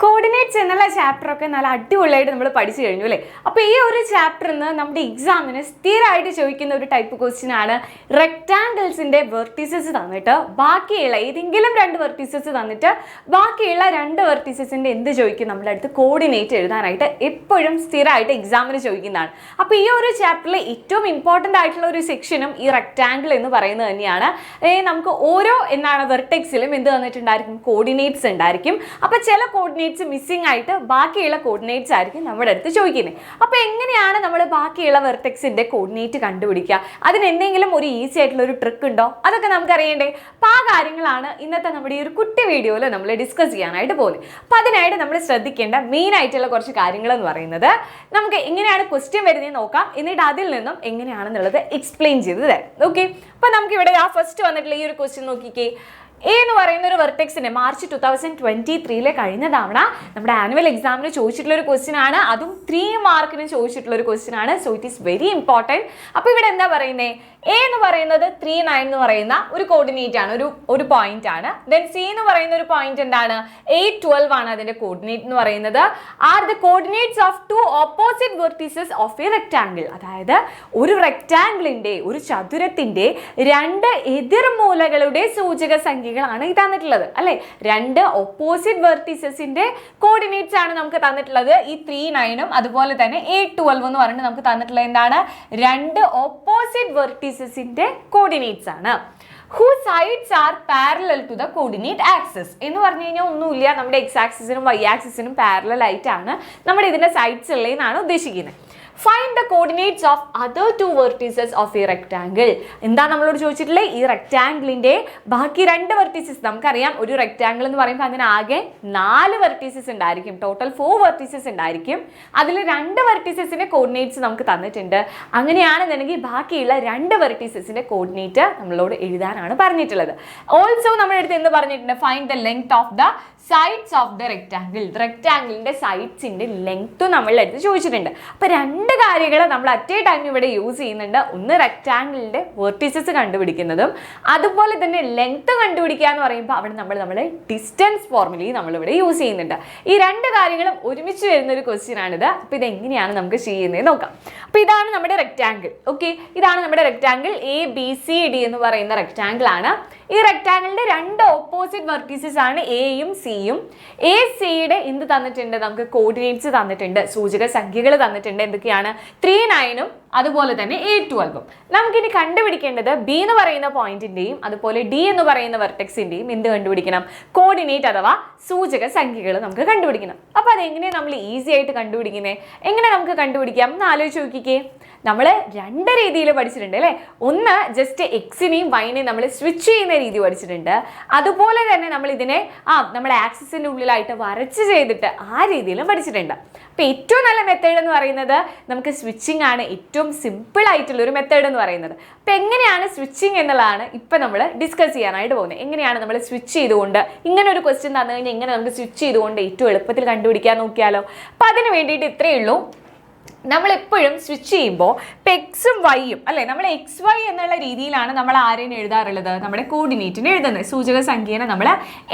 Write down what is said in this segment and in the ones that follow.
Coordinates എന്നുള്ള chapter ഒക്കെ നല്ല അടിപൊളിയായിട്ട് നമ്മൾ പഠിച്ചു കഴിഞ്ഞു അല്ലേ. അപ്പോൾ ഈ ഒരു ചാപ്റ്ററിൽ നിന്ന് നമ്മുടെ എക്സാമിന് സ്ഥിരമായിട്ട് ചോദിക്കുന്ന ഒരു ടൈപ്പ് ക്വസ്റ്റ്യൻ ആണ് റെക്ടാങ്കിൾസിന്റെ വെർട്ടീസസ് തന്നിട്ട് ബാക്കിയുള്ള ഏതെങ്കിലും രണ്ട് വെർട്ടീസസ് തന്നിട്ട് ബാക്കിയുള്ള രണ്ട് വെർട്ടീസസിന്റെ എന്ത് ചോദിക്കും, നമ്മുടെ അടുത്ത് കോർഡിനേറ്റ് എഴുതാനായിട്ട് എപ്പോഴും സ്ഥിരമായിട്ട് എക്സാമിന് ചോദിക്കുന്നതാണ്. അപ്പോൾ ഈ ഒരു ചാപ്റ്ററിൽ ഏറ്റവും ഇമ്പോർട്ടൻ്റ് ആയിട്ടുള്ള ഒരു സെക്ഷനും ഈ റെക്ടാങ്കിൾ എന്ന് പറയുന്നത് തന്നെയാണ്. നമുക്ക് ഓരോ വെർട്ടെക്സിലും എന്ത് തന്നിട്ടുണ്ടായിരിക്കും, കോർഡിനേറ്റ്സ് ഉണ്ടായിരിക്കും. അപ്പോൾ ചില കോർഡിനേറ്റ്സ് മിസ്സിംഗ് ആയിട്ട് ബാക്കിയുള്ള കോർഡിനേറ്റ്സ് ആയിരിക്കും നമ്മുടെ അടുത്ത് ചോദിക്കുന്നത്. അപ്പോൾ എങ്ങനെയാണ് നമ്മൾ ബാക്കിയുള്ള വെർട്ടെക്സിന്റെ കോർഡിനേറ്റ് കണ്ടുപിടിക്കുക, അതിന് എന്തെങ്കിലും ഒരു ഈസി ആയിട്ടുള്ള ഒരു ട്രിക്ക് ഉണ്ടോ, അതൊക്കെ നമുക്ക് അറിയണ്ടേ. അപ്പോൾ ആ കാര്യങ്ങളാണ് ഇന്നത്തെ നമ്മുടെ ഈ ഒരു കുട്ടി വീഡിയോയിൽ നമ്മൾ ഡിസ്കസ് ചെയ്യാനായിട്ട് പോകുന്നത്. അപ്പോൾ അതിനായിട്ട് നമ്മൾ ശ്രദ്ധിക്കേണ്ട മെയിൻ ആയിട്ടുള്ള കുറച്ച് കാര്യങ്ങൾ എന്ന് പറയുന്നത്, നമുക്ക് എങ്ങനെയാണ് ക്വസ്റ്റ്യൻ വരുന്നത് നോക്കാം, എന്നിട്ട് അതിൽ നിന്നും എങ്ങനെയാണെന്നുള്ളത് എക്സ്പ്ലെയിൻ ചെയ്ത് തരാം. ഓക്കെ, അപ്പോൾ നമുക്ക് ഇവിടെ ഫസ്റ്റ് വന്നിട്ടുള്ള ഈ ഒരു ക്വസ്റ്റ്യൻ നോക്കിക്കേ. എ എന്ന് പറയുന്ന ഒരു വെർട്ടെക്സിനെ മാർച്ച് 2023 കഴിഞ്ഞ തവണ നമ്മുടെ ആനുവൽ എക്സാമിന് ചോദിച്ചിട്ടുള്ള ഒരു ക്വസ്റ്റ്യൻ ആണ്. അതും 3 മാർക്കിന് ചോദിച്ചിട്ടുള്ള ഒരു ക്വസ്റ്റ്യൻ ആണ്. So it is very important. അപ്പോൾ ഇവിടെ എന്താ പറയുന്നത്, എ എന്ന് പറയുന്നത് 39 എന്ന് പറയുന്ന ഒരു കോർഡിനേറ്റ് ആണ്, ഒരു പോയിന്റ് ആണ്. ദെൻ സി എന്ന് പറയുന്ന ഒരു പോയിന്റ് എന്താണ്, 812 ആണ് അതിന്റെ കോർഡിനേറ്റ് എന്ന് പറയുന്നത്. Are the coordinates of two opposite vertices of A rectangle. അതായത് ഒരു റെക്ടാങ്കിളിന്റെ, ഒരു ചതുരത്തിന്റെ രണ്ട് എതിർമൂലകളുടെ സൂചക സംഖ്യകളാണ് ഈ തന്നിട്ടുള്ളത് അല്ലെ. രണ്ട് ഓപ്പോസിറ്റ് വെർട്ടീസസിന്റെ കോർഡിനേറ്റ്സ് ആണ് നമുക്ക് തന്നിട്ടുള്ളത്. ഈ 39ഉം അതുപോലെ തന്നെ 812 എന്ന് പറഞ്ഞിട്ട് നമുക്ക് തന്നിട്ടുള്ളത് എന്താണ്, രണ്ട് ഓപ്പോസിറ്റ് വെർട്ടീസസിന്റെ കോർഡിനേറ്റ്സ് ആണ്. Whose sides are parallel to the coordinate axis എന്ന് പറഞ്ഞു കഴിഞ്ഞാൽ ഒന്നുമില്ല, നമ്മുടെ എക്സ് ആക്സിസിനും വൈ ആക്സിസിനും പാരലൽ ആയിട്ടാണ് നമ്മുടെ ഇതിന്റെ സൈഡ്സ് ഉള്ളതെന്നാണ് ഉദ്ദേശിക്കുന്നത്. Find the coordinates of other two vertices of a rectangle. എന്താ നമ്മളോട് ചോദിച്ചിട്ടുള്ളത്, ഈ റെക്ടാങ്കിളിന്റെ ബാക്കി രണ്ട് വെർട്ടീസസ്. നമുക്കറിയാം ഒരു റെക്ടാങ്കിൾ എന്ന് പറയുമ്പോൾ അതിന് ആകെ 4 വെർട്ടീസസ് ഉണ്ടായിരിക്കും, ടോട്ടൽ 4 വെർട്ടീസസ് ഉണ്ടായിരിക്കും. അതിൽ 2 വെർട്ടീസസിന്റെ കോർഡിനേറ്റ്സ് നമുക്ക് തന്നിട്ടുണ്ട്. അങ്ങനെയാണെന്നുണ്ടെങ്കിൽ ബാക്കിയുള്ള 2 വെർട്ടീസസിന്റെ കോർഡിനേറ്റ് നമ്മളോട് എഴുതാനാണ് പറഞ്ഞിട്ടുള്ളത്. ഓൾസോ നമ്മുടെ അടുത്ത് എന്ത് പറഞ്ഞിട്ടുണ്ട്, find the length of the sides of the rectangle. റെക്ടാങ്കിളിന്റെ സൈഡ്സിന്റെ ലെങ്ത് നമ്മളുടെ അടുത്ത് ചോദിച്ചിട്ടുണ്ട്. അപ്പോൾ രണ്ട് കാര്യങ്ങൾ നമ്മൾ അറ്റ് എ ടൈം ഇവിടെ യൂസ് ചെയ്യുന്നുണ്ട്. ഒന്ന് റെക്ടാങ്കിളിന്റെ വെർട്ടീസസ് കണ്ടുപിടിക്കുന്നതും അതുപോലെ തന്നെ ലെങ്ത് കണ്ടുപിടിക്കുക എന്ന് പറയുമ്പോൾ അവിടെ നമ്മൾ ഡിസ്റ്റൻസ് ഫോർമുലയും നമ്മളിവിടെ യൂസ് ചെയ്യുന്നുണ്ട്. ഈ രണ്ട് കാര്യങ്ങളും ഒരുമിച്ച് വരുന്ന ഒരു ക്വസ്റ്റ്യൻ ആണിത്. അപ്പോൾ ഇതെങ്ങനെയാണ് നമുക്ക് ചെയ്യുന്നത് നോക്കാം. അപ്പോൾ ഇതാണ് നമ്മുടെ റെക്ടാങ്കിൾ. ഓക്കെ, ഇതാണ് നമ്മുടെ റെക്ടാങ്കിൾ ABCD എന്ന് പറയുന്ന റെക്ടാങ്കിൾ ആണ്. ഈ റെക്ടാങ്കിളിന്റെ രണ്ട് ഓപ്പോസിറ്റ് വെർട്ടീസസ് ആണ് എയും സിയും. ACയുടെ എന്ത് തന്നിട്ടുണ്ട്, നമുക്ക് കോർഡിനേറ്റ്സ് തന്നിട്ടുണ്ട്, സൂചക സംഖ്യകൾ തന്നിട്ടുണ്ട്. എന്തൊക്കെയാണ്, 39ഉം അതുപോലെ തന്നെ 812ഉം. നമുക്കിനി കണ്ടുപിടിക്കേണ്ടത് ബി എന്ന് പറയുന്ന പോയിന്റിന്റെയും അതുപോലെ ഡി എന്ന് പറയുന്ന വെർട്ടെക്സിന്റെയും എന്ത് കണ്ടുപിടിക്കണം, കോർഡിനേറ്റ് അഥവാ സൂചക സംഖ്യകൾ നമുക്ക് കണ്ടുപിടിക്കണം. അപ്പോൾ അതെങ്ങനെ നമ്മൾ ഈസി ആയിട്ട് കണ്ടുപിടിക്കുന്നത്, എങ്ങനെ നമുക്ക് കണ്ടുപിടിക്കാം എന്ന് ആലോചിച്ച് നോക്കിക്കേ. നമ്മൾ രണ്ട് രീതിയിൽ പഠിച്ചിട്ടുണ്ട് അല്ലേ. ഒന്ന് ജസ്റ്റ് എക്സിനെയും വൈനെയും നമ്മൾ സ്വിച്ച് ചെയ്യുന്ന രീതി പഠിച്ചിട്ടുണ്ട്. അതുപോലെ തന്നെ നമ്മൾ ഇതിനെ നമ്മുടെ ആക്സിസിന്റെ ഉള്ളിലായിട്ട് വരച്ച് ചെയ്തിട്ട് ആ രീതിയിലും പഠിച്ചിട്ടുണ്ട്. അപ്പോൾ ഏറ്റവും നല്ല മെത്തേഡ് എന്ന് പറയുന്നത് നമുക്ക് സ്വിച്ചിങ് ആണ്, ഏറ്റവും സിമ്പിൾ ആയിട്ടുള്ള ഒരു മെത്തേഡ് എന്ന് പറയുന്നത്. അപ്പോൾ എങ്ങനെയാണ് സ്വിച്ചിങ് എന്നുള്ളതാണ് ഇപ്പം നമ്മൾ ഡിസ്കസ് ചെയ്യാനായിട്ട് പോകുന്നത്. എങ്ങനെയാണ് നമ്മൾ സ്വിച്ച് ചെയ്തുകൊണ്ട്, ഇങ്ങനെ ഒരു ക്വസ്റ്റ്യൻ തന്നു കഴിഞ്ഞാൽ എങ്ങനെ നമുക്ക് സ്വിച്ച് ചെയ്തുകൊണ്ട് ഏറ്റവും എളുപ്പത്തിൽ കണ്ടുപിടിക്കാൻ നോക്കിയാലോ. അപ്പോൾ അതിന് വേണ്ടിയിട്ട് ഇത്രയേ ഉള്ളൂ. നമ്മളെപ്പോഴും സ്വിച്ച് ചെയ്യുമ്പോൾ ഇപ്പം എക്സും വൈയും അല്ലേ, നമ്മൾ XY എന്നുള്ള രീതിയിലാണ് നമ്മൾ ആരെയും എഴുതാറുള്ളത്, നമ്മുടെ കോർഡിനേറ്റിനെ എഴുതുന്നത്. സൂചക സംഖ്യേനെ നമ്മൾ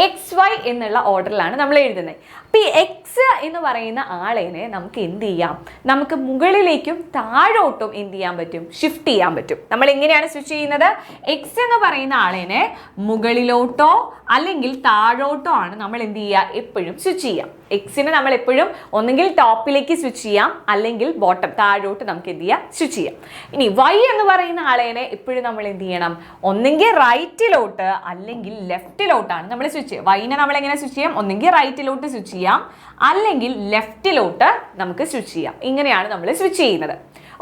XY എന്നുള്ള ഓർഡറിലാണ് നമ്മൾ എഴുതുന്നത്. അപ്പോൾ ഈ എക്സ് എന്ന് പറയുന്ന ആളേനെ നമുക്ക് എന്ത് ചെയ്യാം, നമുക്ക് മുകളിലേക്കും താഴോട്ടും എന്ത് ചെയ്യാൻ പറ്റും, ഷിഫ്റ്റ് ചെയ്യാൻ പറ്റും. നമ്മൾ എങ്ങനെയാണ് സ്വിച്ച് ചെയ്യുന്നത്, എക്സ് എന്ന് പറയുന്ന ആളേനെ മുകളിലോട്ടോ അല്ലെങ്കിൽ താഴോട്ടോ ആണ് നമ്മൾ എന്ത് ചെയ്യുക, എപ്പോഴും സ്വിച്ച് ചെയ്യാം. എക്സിനെ നമ്മൾ എപ്പോഴും ഒന്നെങ്കിൽ ടോപ്പിലേക്ക് സ്വിച്ച് ചെയ്യാം അല്ലെങ്കിൽ ബോട്ടം താഴോട്ട് നമുക്ക് എന്ത് ചെയ്യാം, സ്വിച്ച് ചെയ്യാം. ഇനി വൈ എന്ന് പറയുന്ന ആളേനെ എപ്പോഴും നമ്മൾ എന്ത് ചെയ്യണം, ഒന്നെങ്കിൽ റൈറ്റിലോട്ട് അല്ലെങ്കിൽ ലെഫ്റ്റിലോട്ടാണ് നമ്മൾ സ്വിച്ച് ചെയ്യുക. വൈനെ നമ്മൾ എങ്ങനെ സ്വിച്ച് ചെയ്യാം, ഒന്നെങ്കിൽ റൈറ്റിലോട്ട് സ്വിച്ച് ചെയ്യാം അല്ലെങ്കിൽ ലെഫ്റ്റിലോട്ട് നമുക്ക് സ്വിച്ച് ചെയ്യാം. ഇങ്ങനെയാണ് നമ്മൾ സ്വിച്ച് ചെയ്യുന്നത്.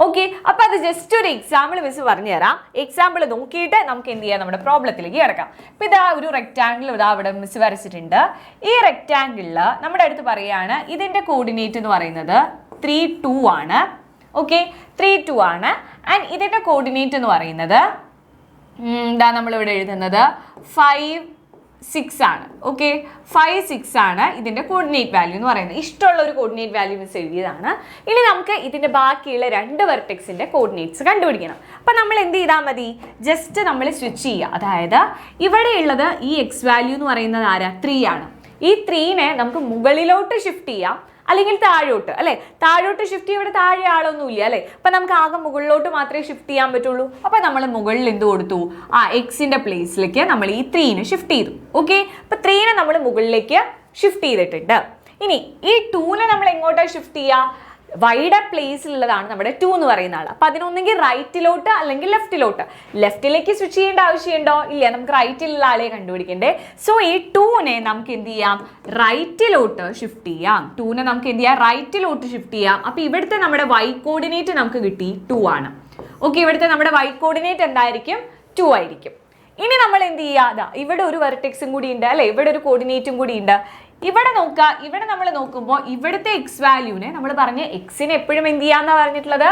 ഓക്കെ, അപ്പോൾ അത് ജസ്റ്റ് ഒരു എക്സാമ്പിൾ മിസ് പറഞ്ഞു തരാം. എക്സാമ്പിൾ നോക്കിയിട്ട് നമുക്ക് എന്ത് ചെയ്യാം, നമ്മുടെ പ്രോബ്ലത്തിലേക്ക് കിടക്കാം. അപ്പോൾ ഇതാ ഒരു റെക്ടാങ്കിൾ ഇതാ ഇവിടെ മിസ് വരച്ചിട്ടുണ്ട്. ഈ റെക്ടാങ്കിളിൽ നമ്മുടെ അടുത്ത് പറയുകയാണ് ഇതിൻ്റെ കോർഡിനേറ്റ് എന്ന് പറയുന്നത് 32 ആണ്. ഓക്കെ, 32 ആണ്. ആൻഡ് ഇതിൻ്റെ കോർഡിനേറ്റ് എന്ന് പറയുന്നത് എന്താ നമ്മളിവിടെ എഴുതുന്നത് 5-6 ആണ്. ഓക്കെ, 5-6 ആണ് ഇതിൻ്റെ കോർഡിനേറ്റ് വാല്യൂ എന്ന് പറയുന്നത്. ഇഷ്ടമുള്ള ഒരു കോർഡിനേറ്റ് വാല്യൂ മിസ് എഴുതിയതാണ്. ഇനി നമുക്ക് ഇതിൻ്റെ ബാക്കിയുള്ള 2 വെർട്ടെക്സിൻ്റെ കോർഡിനേറ്റ്സ് കണ്ടുപിടിക്കണം. അപ്പം നമ്മൾ എന്ത് ചെയ്താൽ മതി, ജസ്റ്റ് നമ്മൾ സ്വിച്ച് ചെയ്യുക. അതായത് ഇവിടെയുള്ളത് ഈ എക്സ് വാല്യൂ എന്ന് പറയുന്നത് ആരാ, 3 ആണ്. ഈ 3നെ നമുക്ക് മുകളിലോട്ട് ഷിഫ്റ്റ് ചെയ്യാം, അല്ലെങ്കിൽ താഴോട്ട്, അല്ലെ? താഴോട്ട് ഷിഫ്റ്റ് ചെയ്യുമ്പോൾ ഇവിടെ താഴെ ആളൊന്നുമില്ല, അല്ലെ? അപ്പൊ നമുക്ക് ആകെ മുകളിലോട്ട് മാത്രമേ ഷിഫ്റ്റ് ചെയ്യാൻ പറ്റുള്ളൂ. അപ്പൊ നമ്മൾ മുകളിൽ എന്ത് കൊടുത്തു? എക്സിന്റെ പ്ലേസിലേക്ക് നമ്മൾ ഈ 3നെ ഷിഫ്റ്റ് ചെയ്തു. ഓക്കെ, അപ്പൊ 3നെ നമ്മൾ മുകളിലേക്ക് ഷിഫ്റ്റ് ചെയ്തിട്ടുണ്ട്. ഇനി ഈ 2നെ നമ്മൾ എങ്ങോട്ടാണ് ഷിഫ്റ്റ് ചെയ്യുക? വൈയുടെ പ്ലേസിലുള്ളതാണ് നമ്മുടെ 2 എന്ന് പറയുന്ന ആൾ. അപ്പൊ അതിനൊന്നെങ്കിൽ റൈറ്റിലോട്ട് അല്ലെങ്കിൽ ലെഫ്റ്റിലോട്ട്. ലെഫ്റ്റിലേക്ക് സ്വിച്ച് ചെയ്യേണ്ട ആവശ്യമുണ്ടോ? ഇല്ല, നമുക്ക് റൈറ്റിലുള്ള ആളെ കണ്ടുപിടിക്കണ്ടേ. സോ ഈ 2നെ നമുക്ക് എന്ത് ചെയ്യാം? റൈറ്റിലോട്ട് ഷിഫ്റ്റ് ചെയ്യാം. 2നെ നമുക്ക് എന്ത് ചെയ്യാം? റൈറ്റിലോട്ട് ഷിഫ്റ്റ് ചെയ്യാം. അപ്പൊ ഇവിടുത്തെ നമ്മുടെ y കോർഡിനേറ്റ് നമുക്ക് കിട്ടി 2 ആണ്. ഓക്കെ, ഇവിടുത്തെ നമ്മുടെ y കോർഡിനേറ്റ് എന്തായിരിക്കും? 2 ആയിരിക്കും. ഇനി നമ്മൾ എന്ത് ചെയ്യുക? ഇവിടെ ഒരു വെർട്ടെക്സും കൂടി ഉണ്ട്, അല്ലെ? ഇവിടെ ഒരു കോർഡിനേറ്റും കൂടി ഉണ്ട്. ഇവിടെ നോക്കുക, ഇവിടെ നമ്മൾ നോക്കുമ്പോൾ ഇവിടുത്തെ എക്സ് വാല്യൂനെ നമ്മൾ പറഞ്ഞ് എക്സിനെ എപ്പോഴും എന്ത് ചെയ്യാന്നാ പറഞ്ഞിട്ടുള്ളത്?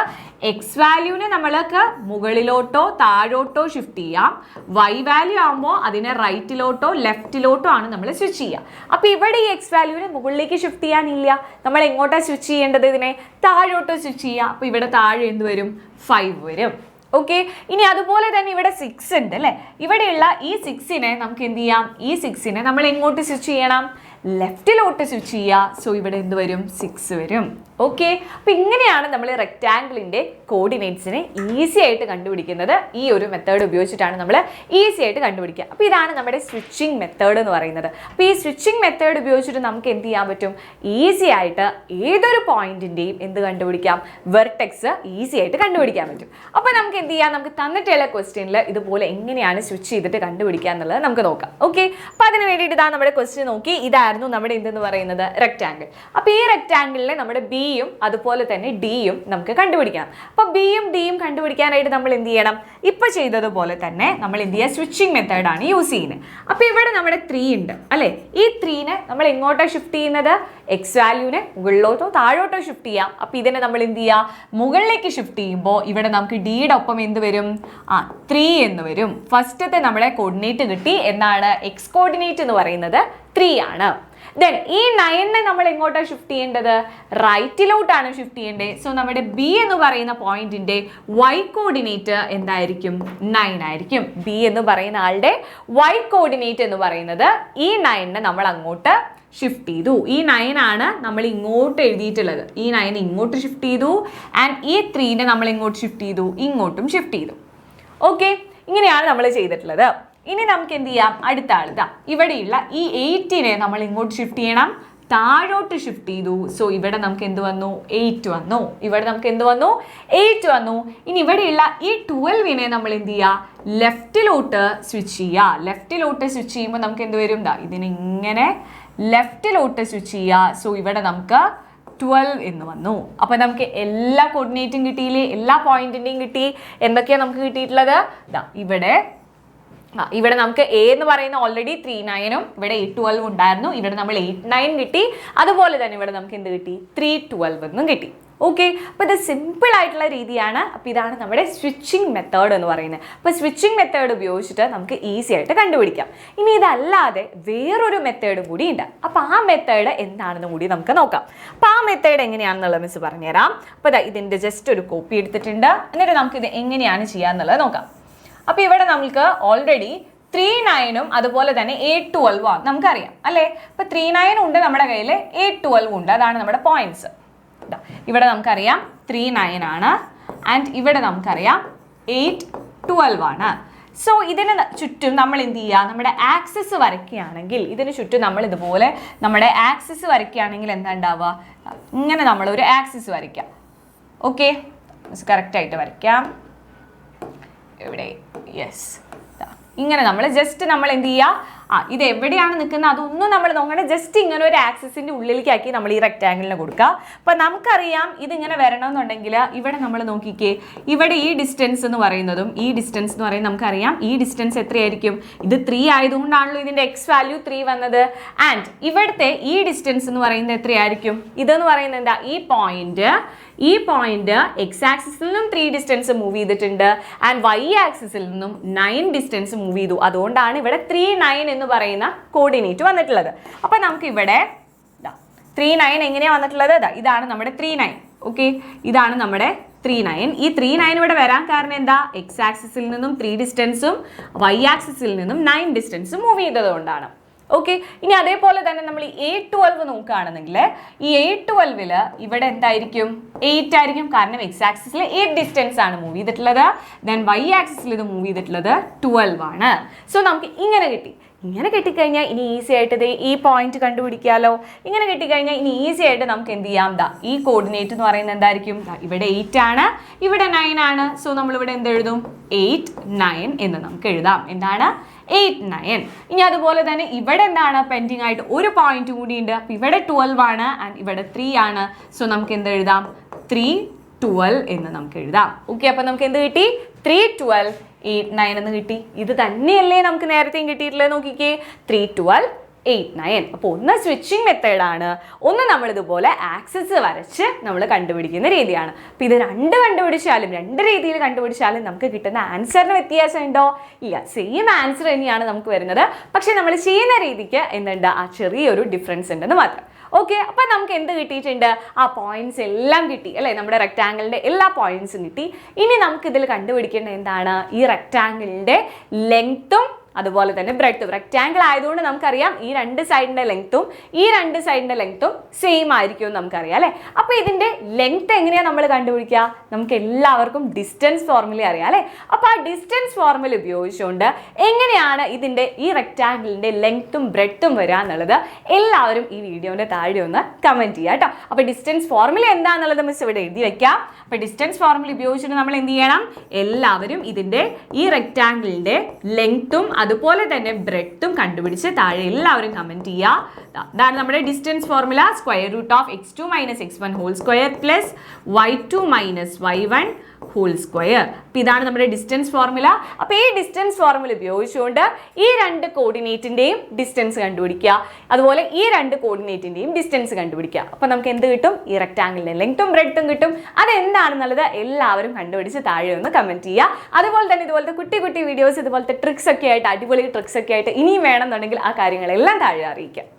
എക്സ് വാല്യൂനെ നമ്മൾക്ക് മുകളിലോട്ടോ താഴോട്ടോ ഷിഫ്റ്റ് ചെയ്യാം. വൈ വാല്യൂ ആകുമ്പോൾ അതിനെ റൈറ്റിലോട്ടോ ലെഫ്റ്റിലോട്ടോ ആണ് നമ്മൾ സ്വിച്ച് ചെയ്യുക. അപ്പൊ ഇവിടെ ഈ എക്സ് വാല്യൂനെ മുകളിലേക്ക് ഷിഫ്റ്റ് ചെയ്യാനില്ല, നമ്മൾ എങ്ങോട്ടാ സ്വിച്ച് ചെയ്യേണ്ടത്? ഇതിനെ താഴോട്ടോ സ്വിച്ച് ചെയ്യുക. അപ്പൊ ഇവിടെ താഴെ എന്ത് വരും? 5 വരും. ഓക്കെ, ഇനി അതുപോലെ തന്നെ ഇവിടെ 6 ഉണ്ട്, അല്ലെ? ഇവിടെയുള്ള ഈ 6നെ നമുക്ക് എന്ത് ചെയ്യാം? ഈ 6നെ നമ്മൾ എങ്ങോട്ട് സ്വിച്ച് ചെയ്യണം? ലെഫ്റ്റിലോട്ട് സ്വിച്ച് ചെയ്യുക. സോ ഇവിടെ എന്ത് വരും? 6 വരും. ഓക്കെ, അപ്പൊ ഇങ്ങനെയാണ് നമ്മൾ റെക്ടാംഗിളിന്റെ കോർഡിനേറ്റ്സിനെ ഈസി ആയിട്ട് കണ്ടുപിടിക്കുന്നത്. ഈ ഒരു മെത്തേഡ് ഉപയോഗിച്ചിട്ടാണ് നമ്മൾ ഈസി ആയിട്ട് കണ്ടുപിടിക്കുക. അപ്പൊ ഇതാണ് നമ്മുടെ സ്വിച്ചിങ് മെത്തേഡ് എന്ന് പറയുന്നത്. അപ്പൊ ഈ സ്വിച്ചിങ് മെത്തേഡ് ഉപയോഗിച്ചിട്ട് നമുക്ക് എന്ത് ചെയ്യാൻ പറ്റും? ഈസി ആയിട്ട് ഏതൊരു പോയിന്റിന്റെയും എന്ത് കണ്ടുപിടിക്കാം? വെർട്ടെക്സ് ഈസി ആയിട്ട് കണ്ടുപിടിക്കാൻ പറ്റും. അപ്പൊ നമുക്ക് എന്ത് ചെയ്യാം? നമുക്ക് തന്നിട്ടുള്ള ക്വസ്റ്റ്യനിൽ ഇതുപോലെ എങ്ങനെയാണ് സ്വിച്ച് ചെയ്തിട്ട് കണ്ടുപിടിക്കുക എന്നുള്ളത് നമുക്ക് നോക്കാം. ഓക്കെ, അപ്പൊ അതിന് വേണ്ടിയിട്ട് ഇതാ നമ്മുടെ ക്വസ്റ്റ്യൻ നോക്കി. ഇതായിരുന്നു നമ്മുടെ എന്തെന്ന് പറയുന്നത്? റെക്ടാംഗിൾ. അപ്പൊ ഈ റെക്ടാംഗിളിലെ നമ്മുടെ ബിയും അതുപോലെ തന്നെ ഡിയും നമുക്ക് കണ്ടുപിടിക്കണം. അപ്പൊ ബിയും ഡിയും കണ്ടുപിടിക്കാനായിട്ട് നമ്മൾ എന്ത് ചെയ്യണം? ഇപ്പൊ ചെയ്തതുപോലെ തന്നെ നമ്മൾ എന്ത് ചെയ്യുക? സ്വിച്ചിങ് മെത്തേഡാണ് യൂസ് ചെയ്യുന്നത്. അപ്പൊ ഇവിടെ നമ്മുടെ 3 ഉണ്ട്, അല്ലെ? ഈ 3നെ നമ്മൾ എങ്ങോട്ടാ ഷിഫ്റ്റ് ചെയ്യുന്നത്? എക്സ് വാല്യൂനെ മുകളിലോട്ടോ താഴോട്ടോ ഷിഫ്റ്റ് ചെയ്യാം. അപ്പൊ ഇതിനെ നമ്മൾ എന്ത് ചെയ്യുക? മുകളിലേക്ക് ഷിഫ്റ്റ് ചെയ്യുമ്പോൾ ഇവിടെ നമുക്ക് ഡിയുടെ ഒപ്പം എന്ത് വരും? 3 എന്ന് വരും. ഫസ്റ്റത്തെ നമ്മുടെ കോർഡിനേറ്റ് കിട്ടി. എന്നാണ്? എക്സ് കോർഡിനേറ്റ് എന്ന് പറയുന്നത് 3 ആണ്. ദെൻ ഈ 9നെ നമ്മൾ എങ്ങോട്ടാണ് ഷിഫ്റ്റ് ചെയ്യേണ്ടത്? റൈറ്റിലോട്ടാണ് ഷിഫ്റ്റ് ചെയ്യേണ്ടത്. സോ നമ്മുടെ ബി എന്ന് പറയുന്ന പോയിന്റിന്റെ y കോർഡിനേറ്റ് എന്തായിരിക്കും? 9 ആയിരിക്കും. ബി എന്ന് പറയുന്ന ആളുടെ y കോർഡിനേറ്റ് എന്ന് പറയുന്നത് ഈ 9നെ നമ്മൾ അങ്ങോട്ട് ഷിഫ്റ്റ് ചെയ്തു. ഈ 9 ആണ് നമ്മൾ ഇങ്ങോട്ട് എഴുതിയിട്ടുള്ളത്. ഈ 9 ഇങ്ങോട്ട് ഷിഫ്റ്റ് ചെയ്തു. ആൻഡ് ഈ 3നെ നമ്മൾ എങ്ങോട്ട് ഷിഫ്റ്റ് ചെയ്തു? ഇങ്ങോട്ടും ഷിഫ്റ്റ് ചെയ്തു. ഓക്കെ, ഇങ്ങനെയാണ് നമ്മൾ ചെയ്തിട്ടുള്ളത്. ഇനി നമുക്ക് എന്ത് ചെയ്യാം? അടുത്ത ആൾ ഇതാ ഇവിടെയുള്ള ഈ 8നെ നമ്മൾ ഇങ്ങോട്ട് ഷിഫ്റ്റ് ചെയ്യണം, താഴോട്ട് ഷിഫ്റ്റ് ചെയ്തു. സോ ഇവിടെ നമുക്ക് എന്ത് വന്നു? 8 വന്നു. ഇവിടെ നമുക്ക് എന്ത് വന്നു? 8 വന്നു. ഇനി ഇവിടെയുള്ള ഈ 12നെ നമ്മൾ എന്ത് ചെയ്യുക? ലെഫ്റ്റിലോട്ട് സ്വിച്ച് ചെയ്യുക. ലെഫ്റ്റിലോട്ട് സ്വിച്ച് ചെയ്യുമ്പോൾ നമുക്ക് എന്ത് വരും? ഇതിനിങ്ങനെ ലെഫ്റ്റിലോട്ട് സ്വിച്ച് ചെയ്യുക. സോ ഇവിടെ നമുക്ക് 12 എന്ന് വന്നു. അപ്പൊ നമുക്ക് എല്ലാ കോർഡിനേറ്റും കിട്ടിയില്ലേ? എല്ലാ പോയിന്റിന്റെയും കിട്ടി. എന്തൊക്കെയാണ് നമുക്ക് കിട്ടിയിട്ടുള്ളത്? ഇവിടെ നമുക്ക് എ എന്ന് പറയുന്ന ഓൾറെഡി 3,9ഉം ഇവിടെ 8,12 ഉണ്ടായിരുന്നു. ഇവിടെ നമ്മൾ 8,9 കിട്ടി. അതുപോലെ തന്നെ ഇവിടെ നമുക്ക് എന്ത് കിട്ടി? 3,12 എന്നും കിട്ടി. ഓക്കെ, അപ്പോൾ ഇത് സിമ്പിൾ ആയിട്ടുള്ള രീതിയാണ്. അപ്പോൾ ഇതാണ് നമ്മുടെ സ്വിച്ചിങ് മെത്തേഡ് എന്ന് പറയുന്നത്. അപ്പോൾ സ്വിച്ചിങ് മെത്തേഡ് ഉപയോഗിച്ചിട്ട് നമുക്ക് ഈസി ആയിട്ട് കണ്ടുപിടിക്കാം. ഇനി ഇതല്ലാതെ വേറൊരു മെത്തേഡ് കൂടി ഉണ്ട്. അപ്പോൾ ആ മെത്തേഡ് എന്താണെന്ന് കൂടി നമുക്ക് നോക്കാം. അപ്പോൾ ആ മെത്തേഡ് എങ്ങനെയാണെന്നുള്ളത് മിസ് പറഞ്ഞുതരാം. അപ്പോൾ ഇതിൻ്റെ ജസ്റ്റ് ഒരു കോപ്പി എടുത്തിട്ടുണ്ട്. എന്നിട്ട് നമുക്കിത് എങ്ങനെയാണ് ചെയ്യാന്നുള്ളത് നോക്കാം. അപ്പോൾ ഇവിടെ നമുക്ക് ഓൾറെഡി 3,9ഉം അതുപോലെ തന്നെ 8,12 ആണ് നമുക്കറിയാം, അല്ലേ? അപ്പോൾ 3,9 ഉണ്ട് നമ്മുടെ കയ്യിൽ, 8,12 ഉണ്ട്. അതാണ് നമ്മുടെ പോയിന്റ്സ്. ഇവിടെ നമുക്കറിയാം 3,9 ആണ്. ആൻഡ് ഇവിടെ നമുക്കറിയാം 8,12 ആണ്. സോ ഇതിന് ചുറ്റും നമ്മൾ എന്ത് ചെയ്യുക? നമ്മുടെ ആക്സിസ് വരയ്ക്കുകയാണെങ്കിൽ ഇതിന് ചുറ്റും നമ്മൾ ഇതുപോലെ നമ്മുടെ ആക്സിസ് വരയ്ക്കുകയാണെങ്കിൽ എന്താ ഉണ്ടാവുക? ഇങ്ങനെ നമ്മളൊരു ആക്സിസ് വരയ്ക്കാം. ഓക്കെ, കറക്റ്റായിട്ട് വരയ്ക്കാം. ഇവിടെ യെസ്, ഇങ്ങനെ നമ്മൾ ജസ്റ്റ് നമ്മൾ എന്ത് ചെയ്യുക? ഇത് എവിടെയാണ് നിൽക്കുന്നത് അതൊന്നും നമ്മൾ നോക്കണ്ട. ജസ്റ്റ് ഇങ്ങനെ ഒരു ആക്സിസിൻ്റെ ഉള്ളിലേക്കാക്കി നമ്മൾ ഈ റെക്റ്റാങ്കിളിനെ കൊടുക്കുക. അപ്പോൾ നമുക്കറിയാം ഇതിങ്ങനെ വരണമെന്നുണ്ടെങ്കിൽ ഇവിടെ നമ്മൾ നോക്കിക്കേ, ഇവിടെ ഈ ഡിസ്റ്റൻസ് എന്ന് പറയുന്നതും ഈ ഡിസ്റ്റൻസ് എന്ന് പറയുന്നത് നമുക്കറിയാം. ഈ ഡിസ്റ്റൻസ് എത്രയായിരിക്കും? ഇത് 3 ആയതുകൊണ്ടാണല്ലോ ഇതിൻ്റെ എക്സ് വാല്യൂ 3 വന്നത്. ആൻഡ് ഇവിടുത്തെ ഈ ഡിസ്റ്റൻസ് എന്ന് പറയുന്നത് എത്രയായിരിക്കും? ഇതെന്ന് പറയുന്നത് എന്താ? ഈ പോയിന്റ് എക്സ് ആക്സിസിൽ നിന്നും 3 ഡിസ്റ്റൻസ് മൂവ് ചെയ്തിട്ടുണ്ട്. ആൻഡ് വൈ ആക്സിസിൽ നിന്നും 9 ഡിസ്റ്റൻസ് മൂവ് ചെയ്തു. അതുകൊണ്ടാണ് ഇവിടെ 3,9 എന്ന് പറയുന്ന കോർഡിനേറ്റ് വന്നിട്ടുള്ളത്. അപ്പൊ നമുക്ക് ഇവിടെ 3,9 എങ്ങനെയാ വന്നിട്ടുള്ളത്? ഇതാണ് നമ്മുടെ 3,9. ഓക്കെ, ഇതാണ് നമ്മുടെ 3,9. ഈ 3,9 ഇവിടെ വരാൻ കാരണം എന്താ? എക്സ് ആക്സിസിൽ നിന്നും 3 ഡിസ്റ്റൻസും വൈ ആക്സിസിൽ നിന്നും 9 ഡിസ്റ്റൻസും മൂവ് ചെയ്തത് കൊണ്ടാണ്. ഓക്കെ, ഇനി അതേപോലെ തന്നെ നമ്മൾ ഈ A12 നോക്കുകയാണെന്നെങ്കിൽ ഈ A12 ഇവിടെ എന്തായിരിക്കും 8 ആയിരിക്കും. കാരണം എക്സ് ആക്സിസിൽ 8 ഡിസ്റ്റൻസ് ആണ് മൂവ് ചെയ്തിട്ടുള്ളത്. ദെൻ വൈ ആക്സിസിൽ ഇത് മൂവ് ചെയ്തിട്ടുള്ളത് 12 ആണ്. സോ നമുക്ക് ഇങ്ങനെ കിട്ടി. ഇങ്ങനെ കിട്ടിക്കഴിഞ്ഞാൽ ഇനി ഈസി ആയിട്ട് ഈ പോയിന്റ് കണ്ടുപിടിക്കാമല്ലോ. ഇങ്ങനെ കിട്ടിക്കഴിഞ്ഞാൽ ഇനി ഈസി ആയിട്ട് നമുക്ക് എന്ത് ചെയ്യാം, ഈ കോർഡിനേറ്റ് എന്ന് പറയുന്നത് എന്തായിരിക്കും, ഇവിടെ 8 ആണ്, ഇവിടെ 9 ആണ്. സോ നമ്മളിവിടെ എന്ത് എഴുതും, 8, 9 എന്ന് നമുക്ക് എഴുതാം. എന്താണ്, 8, 9. ഇനി അതുപോലെ തന്നെ ഇവിടെ എന്താണ് പെൻഡിങ് ആയിട്ട് ഒരു പോയിന്റ് കൂടി ഉണ്ട്. അപ്പം ഇവിടെ 12 ആണ് ആൻഡ് ഇവിടെ 3 ആണ്. സോ നമുക്ക് എന്ത് എഴുതാം, 3, 12 എന്ന് നമുക്ക് എഴുതാം. ഓക്കെ, അപ്പം നമുക്ക് എന്ത് കിട്ടി, 3, 12, 8, 9 എന്ന് കിട്ടി. ഇത് തന്നെയല്ലേ നമുക്ക് നേരത്തെയും കിട്ടിയിട്ടുള്ളത്. നോക്കിക്കേ, 3, 12, 8, 9. അപ്പോൾ ഒന്ന് സ്വിച്ചിങ് മെത്തേഡാണ്, ഒന്ന് നമ്മളിതുപോലെ ആക്സസ് വരച്ച് നമ്മൾ കണ്ടുപിടിക്കുന്ന രീതിയാണ്. അപ്പോൾ ഇത് കണ്ടുപിടിച്ചാലും രണ്ട് രീതിയിൽ കണ്ടുപിടിച്ചാലും നമുക്ക് കിട്ടുന്ന ആൻസറിന് വ്യത്യാസം ഉണ്ടോ, ഇല്ല, സെയിം ആൻസർ തന്നെയാണ് നമുക്ക് വരുന്നത്. പക്ഷേ നമ്മൾ ചെയ്യുന്ന രീതിക്ക് എന്തുണ്ട്, ആ ചെറിയൊരു ഡിഫറൻസ് ഉണ്ടെന്ന് മാത്രം. ഓക്കെ, അപ്പം നമുക്ക് എന്ത് കിട്ടിയിട്ടുണ്ട്, ആ പോയിന്റ്സ് എല്ലാം കിട്ടി അല്ലേ, നമ്മുടെ റെക്റ്റാങ്കിളിൻ്റെ എല്ലാ പോയിന്റ്സും കിട്ടി. ഇനി നമുക്കിതിൽ കണ്ടുപിടിക്കേണ്ടത് എന്താണ്, ഈ റെക്റ്റാങ്കിളിൻ്റെ ലെങ്ത്തും അതുപോലെ തന്നെ ബ്രെഡ്ത്തും. റെക്റ്റാങ്കിൾ ആയതുകൊണ്ട് നമുക്കറിയാം ഈ രണ്ട് സൈഡിൻ്റെ ലെങ്ത്തും ഈ രണ്ട് സൈഡിൻ്റെ ലെങ്ത്തും സെയിം ആയിരിക്കും എന്ന് നമുക്കറിയാം അല്ലേ. അപ്പോൾ ഇതിൻ്റെ ലെങ്ത്ത് എങ്ങനെയാണ് നമ്മൾ കണ്ടുപിടിക്കുക, നമുക്ക് എല്ലാവർക്കും ഡിസ്റ്റൻസ് ഫോർമുല അറിയാം അല്ലേ. അപ്പോൾ ആ ഡിസ്റ്റൻസ് ഫോർമുല ഉപയോഗിച്ചുകൊണ്ട് എങ്ങനെയാണ് ഇതിൻ്റെ ഈ റെക്റ്റാങ്കിളിൻ്റെ ലെങ്ത്തും ബ്രെഡ്ത്തും വരിക എന്നുള്ളത് എല്ലാവരും ഈ വീഡിയോൻ്റെ താഴെ ഒന്ന് കമൻറ്റ് ചെയ്യുക കേട്ടോ. അപ്പോൾ ഡിസ്റ്റൻസ് ഫോർമുല എന്താണെന്നുള്ളത് മിസ് ഇവിടെ എഴുതി വെക്കാം. അപ്പോൾ ഡിസ്റ്റൻസ് ഫോർമുല ഉപയോഗിച്ചിട്ട് നമ്മൾ എന്ത് ചെയ്യണം, എല്ലാവരും ഇതിൻ്റെ ഈ റെക്റ്റാങ്കിളിൻ്റെ ലെങ്ത്തും അതുപോലെ തന്നെ ബ്രെഡ്ത്തും കണ്ടുപിടിച്ച് താഴെ എല്ലാവരും കമൻറ്റ് ചെയ്യുക. ഇതാണ് നമ്മുടെ distance formula, √(x2 - x1) whole square plus y2 - y1 whole square. അപ്പോൾ ഇതാണ് നമ്മുടെ ഡിസ്റ്റൻസ് ഫോർമുല. അപ്പോൾ ഈ ഡിസ്റ്റൻസ് ഫോർമുല ഉപയോഗിച്ചുകൊണ്ട് ഈ രണ്ട് കോർഡിനേറ്റിൻ്റെയും ഡിസ്റ്റൻസ് കണ്ടുപിടിക്കുക, അതുപോലെ ഈ രണ്ട് കോർഡിനേറ്റിൻ്റെയും ഡിസ്റ്റൻസ് കണ്ടുപിടിക്കുക. അപ്പോൾ നമുക്ക് എന്ത് കിട്ടും, ഈ റെക്റ്റാങ്കിളിൻ്റെ ലെങ്ത്തും ബ്രെഡ്ത്തും കിട്ടും. അതെന്താണെന്നുള്ളത് എല്ലാവരും കണ്ടുപിടിച്ച് താഴെ ഒന്ന് കമൻറ്റ് ചെയ്യുക. അതുപോലെ തന്നെ ഇതുപോലത്തെ കുട്ടി കുട്ടി വീഡിയോസ്, ഇതുപോലത്തെ ട്രിക്സ് ഒക്കെ ആയിട്ട്, അടിപൊളി ട്രിക്സ് ഒക്കെ ആയിട്ട് ഇനിയും വേണമെന്നുണ്ടെങ്കിൽ ആ കാര്യങ്ങളെല്ലാം താഴെ അറിയിക്കുക.